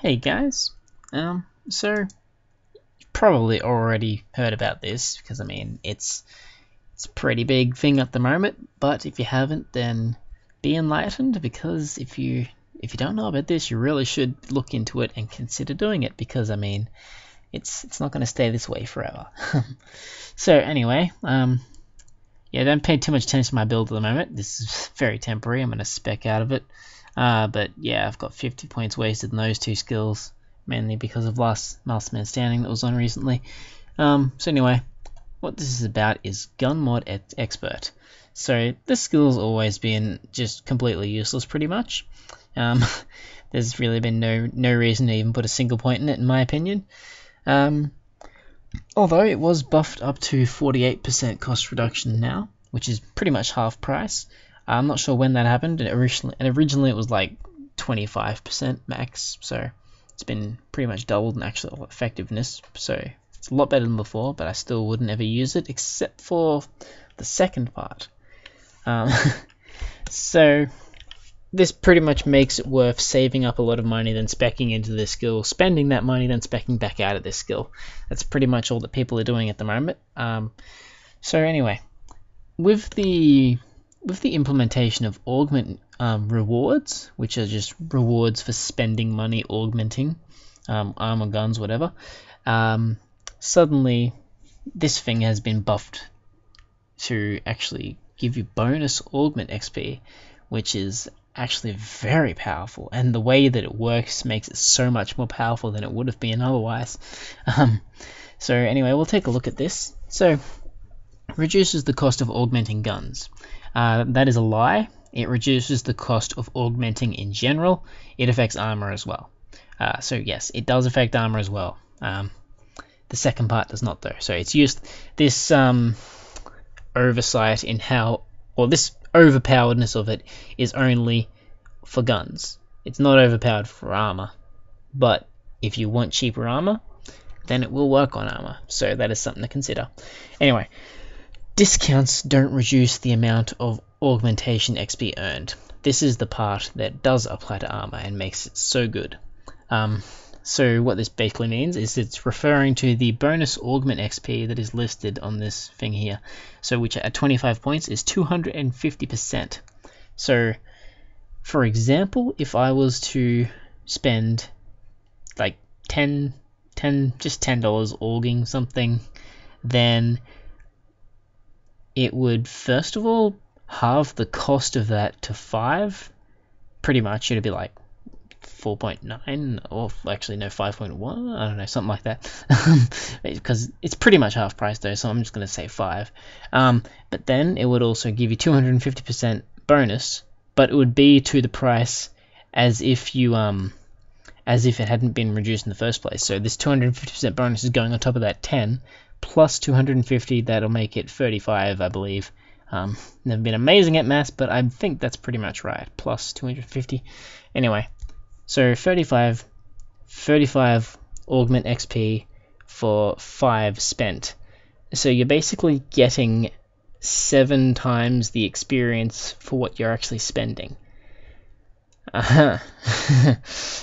Hey guys, so you've probably already heard about this because I mean it's a pretty big thing at the moment. But if you haven't, then be enlightened because if you don't know about this, you really should look into it and consider doing it because I mean it's not going to stay this way forever. So anyway, yeah, don't pay too much attention to my build at the moment. This is very temporary. I'm going to spec out of it. But yeah, I've got 50 points wasted in those two skills, mainly because of last man standing that was on recently. So anyway, what this is about is gun mod expert. So this skill's always been just completely useless, pretty much. There's really been no reason to even put a single point in it, in my opinion. Although it was buffed up to 48% cost reduction now, which is pretty much half price. I'm not sure when that happened, and originally it was like 25% max, so it's been pretty much doubled in actual effectiveness, so it's a lot better than before, but I still wouldn't ever use it, except for the second part. So this pretty much makes it worth saving up a lot of money than speccing into this skill, spending that money, then speccing back out of this skill. That's pretty much all that people are doing at the moment. So anyway, with the implementation of augment rewards, which are just rewards for spending money augmenting armor, guns, whatever, suddenly this thing has been buffed to actually give you bonus augment XP, which is actually very powerful, and the way that it works makes it so much more powerful than it would have been otherwise. So anyway, we'll take a look at this. So reduces the cost of augmenting guns. That is a lie. It reduces the cost of augmenting in general. It affects armor as well. So yes, it does affect armor as well. The second part does not though. So it's used this oversight in how, or this overpoweredness of it is only for guns. It's not overpowered for armor. But if you want cheaper armor, then it will work on armor. So that is something to consider. Anyway, discounts don't reduce the amount of augmentation XP earned. This is the part that does apply to armor and makes it so good. So what this basically means is it's referring to the bonus augment XP that is listed on this thing here. So which at 25 points is 250%. So for example, if I was to spend like just $10 auging something, then it would first of all halve the cost of that to 5. Pretty much it'd be like 4.9, or actually no, 5.1, I don't know, something like that. Because it's pretty much half price though, so I'm just going to say 5. But then it would also give you 250% bonus, but it would be to the price as if you as if it hadn't been reduced in the first place. So this 250% bonus is going on top of that 10 plus 250. That'll make it 35, I believe. Never been amazing at maths, but I think that's pretty much right. Plus 250. Anyway, so 35 augment XP for 5 spent. So you're basically getting 7 times the experience for what you're actually spending. So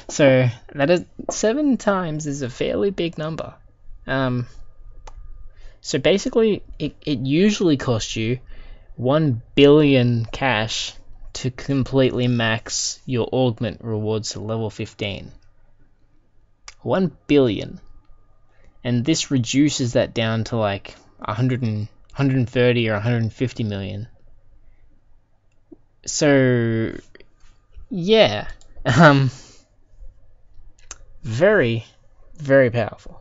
that is 7 times is a fairly big number. So basically, it usually costs you 1 billion cash to completely max your augment rewards to level 15. 1 billion. And this reduces that down to like 130 or 150 million. So yeah, very, very powerful.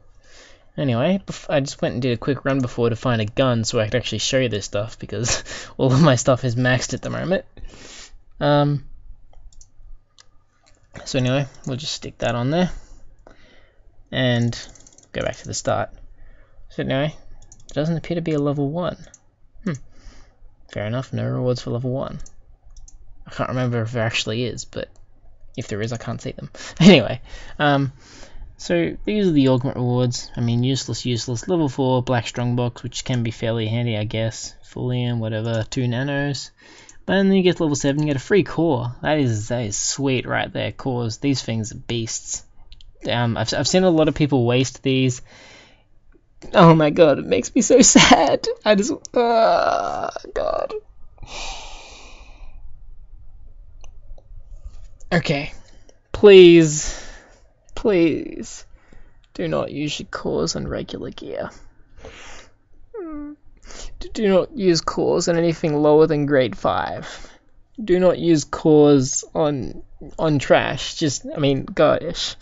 Anyway, I just went and did a quick run before to find a gun so I could actually show you this stuff, because all of my stuff is maxed at the moment. So anyway, we'll just stick that on there and go back to the start. So anyway, it doesn't appear to be a level 1. Fair enough, no rewards for level 1. I can't remember if there actually is, but if there is, I can't see them. Anyway, so these are the augment rewards. I mean, useless. Level 4 black strongbox, which can be fairly handy, I guess. Fullium, whatever, 2 nanos. But then you get to level 7, you get a free core. That is sweet right there. Cores, these things are beasts. I've seen a lot of people waste these. Oh my god, it makes me so sad. I just, god. Okay, please, please, do not use your cores on regular gear. Do not use cores on anything lower than grade 5. Do not use cores on trash. Just, I mean, gosh.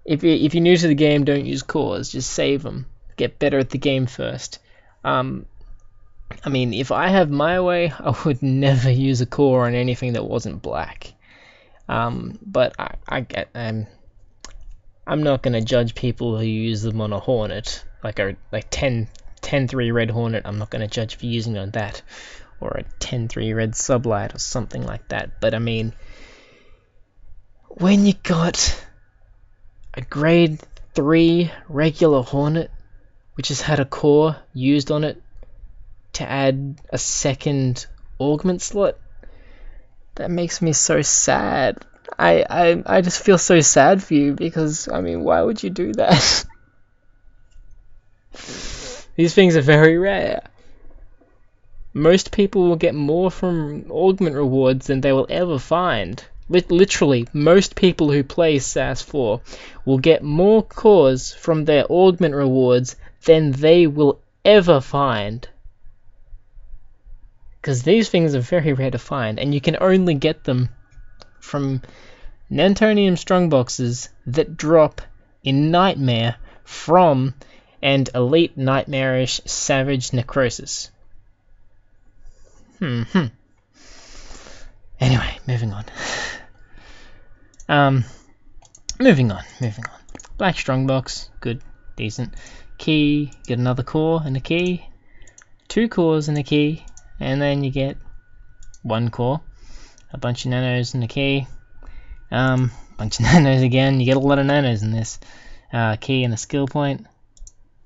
If you're new to the game, don't use cores. Just save them. Get better at the game first. I mean, if I have my way, I would never use a core on anything that wasn't black. But I'm not gonna judge people who use them on a Hornet, like 10-3 red Hornet. I'm not gonna judge for using on that, or a 10-3 red Sublight or something like that. But I mean, when you got a grade 3 regular Hornet, which has had a core used on it to add a second augment slot, that makes me so sad. I just feel so sad for you, because, I mean, why would you do that? These things are very rare. Most people will get more from augment rewards than they will ever find. Literally, most people who play SAS4 will get more cores from their augment rewards than they will ever find. Because these things are very rare to find, and you can only get them from Nantonium strongboxes that drop in Nightmare from and Elite Nightmarish Savage Necrosis. Anyway, moving on. Moving on. Black strongbox, good, decent. Key, get another core and a key. 2 cores and a key. And then you get 1 core, a bunch of nanos and a key, bunch of nanos again. You get a lot of nanos in this. Key and a skill point.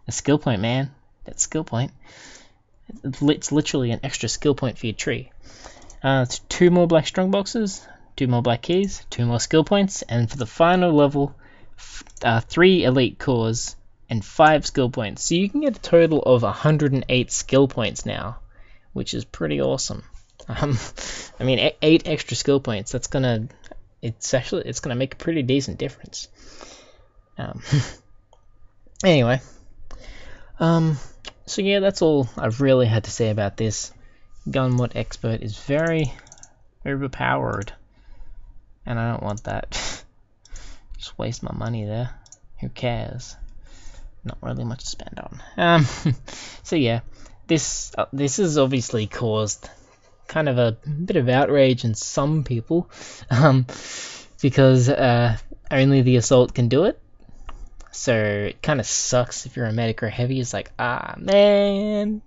A skill point, man. That skill point. It's literally an extra skill point for your tree. 2 more black strong boxes, 2 more black keys, 2 more skill points, and for the final level, 3 elite cores and 5 skill points. So you can get a total of 108 skill points now, which is pretty awesome. I mean, 8 extra skill points. It's gonna make a pretty decent difference. Anyway, so yeah, that's all I've really had to say about this. Gunmod Expert is very overpowered, and I don't want that. Just waste my money there. Who cares? Not really much to spend on. So yeah. This has obviously caused kind of a bit of outrage in some people, because only the Assault can do it. So it kind of sucks if you're a medic or a heavy. It's like, man.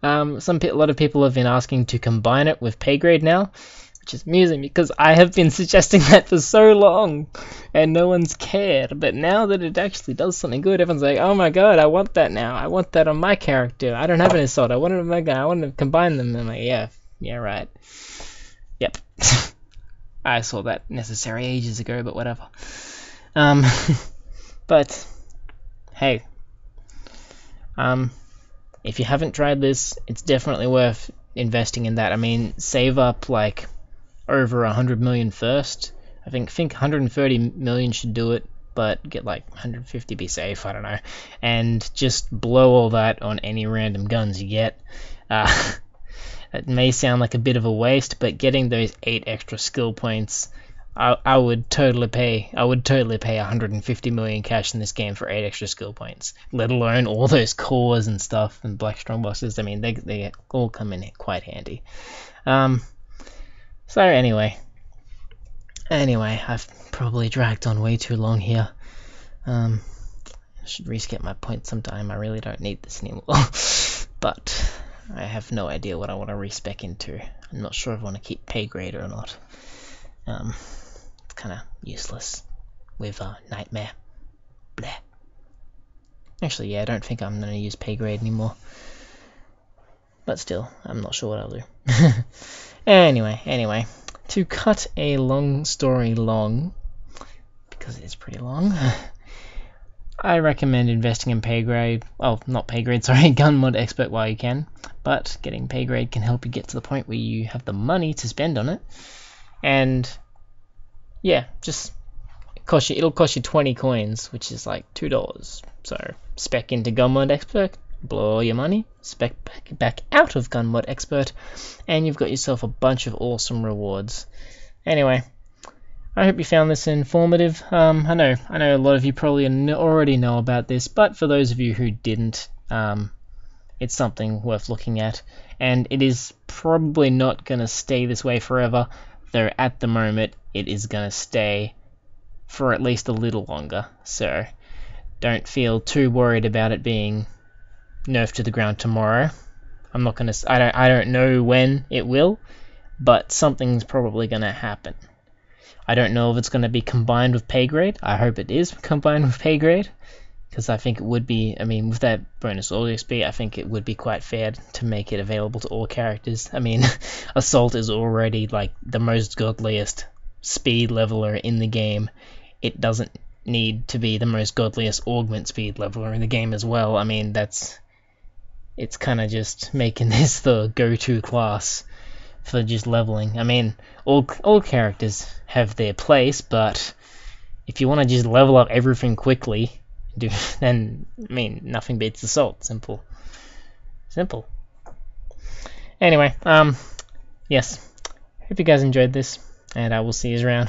A lot of people have been asking to combine it with pay grade now, which is amusing because I have been suggesting that for so long and no one's cared. But now that it actually does something good, everyone's like, oh my god, I want that now. I want that on my character. I don't have an Assault. I want it on my guy. I want to combine them. And I'm like, yeah, right. Yep. I saw that necessary ages ago, but whatever. But hey, if you haven't tried this, it's definitely worth investing in that. I mean, save up like over 100 million first. I think 130 million should do it, but get like 150, be safe, I don't know. And just blow all that on any random guns you get. It may sound like a bit of a waste, but getting those 8 extra skill points, I would totally pay 150 million cash in this game for 8 extra skill points, let alone all those cores and stuff and black strong boxes. I mean, they all come in quite handy. So anyway, I've probably dragged on way too long here. I should reset my points sometime. I really don't need this anymore. But I have no idea what I want to respec into. I'm not sure if I want to keep pay grade or not. It's kind of useless with Nightmare. Bleh. Actually, yeah, I don't think I'm going to use pay grade anymore. But still, I'm not sure what I'll do. Anyway, to cut a long story long, because it's pretty long. I recommend investing in pay grade, well, not pay grade, sorry, gun mod expert while you can, but getting pay grade can help you get to the point where you have the money to spend on it. And yeah, just it'll cost you 20 coins, which is like $2. So spec into gun mod expert, blow all your money, spec back out of gun mod expert, and you've got yourself a bunch of awesome rewards. Anyway, I hope you found this informative. I know a lot of you probably already know about this, but for those of you who didn't, it's something worth looking at, and it is probably not going to stay this way forever, though at the moment it is going to stay for at least a little longer, so don't feel too worried about it being nerfed to the ground tomorrow. I don't know when it will, but something's probably going to happen. I don't know if it's going to be combined with pay grade. I hope it is combined with pay grade, because I think it would be, I mean, with that bonus audio speed, I think it would be quite fair to make it available to all characters. I mean, Assault is already like the most godliest speed leveler in the game. It doesn't need to be the most godliest augment speed leveler in the game as well. I mean, it's kind of just making this the go-to class for just leveling. I mean, all characters have their place, but if you want to just level up everything quickly, then I mean, nothing beats Assault. Simple. Anyway, yes. Hope you guys enjoyed this, and I will see you around.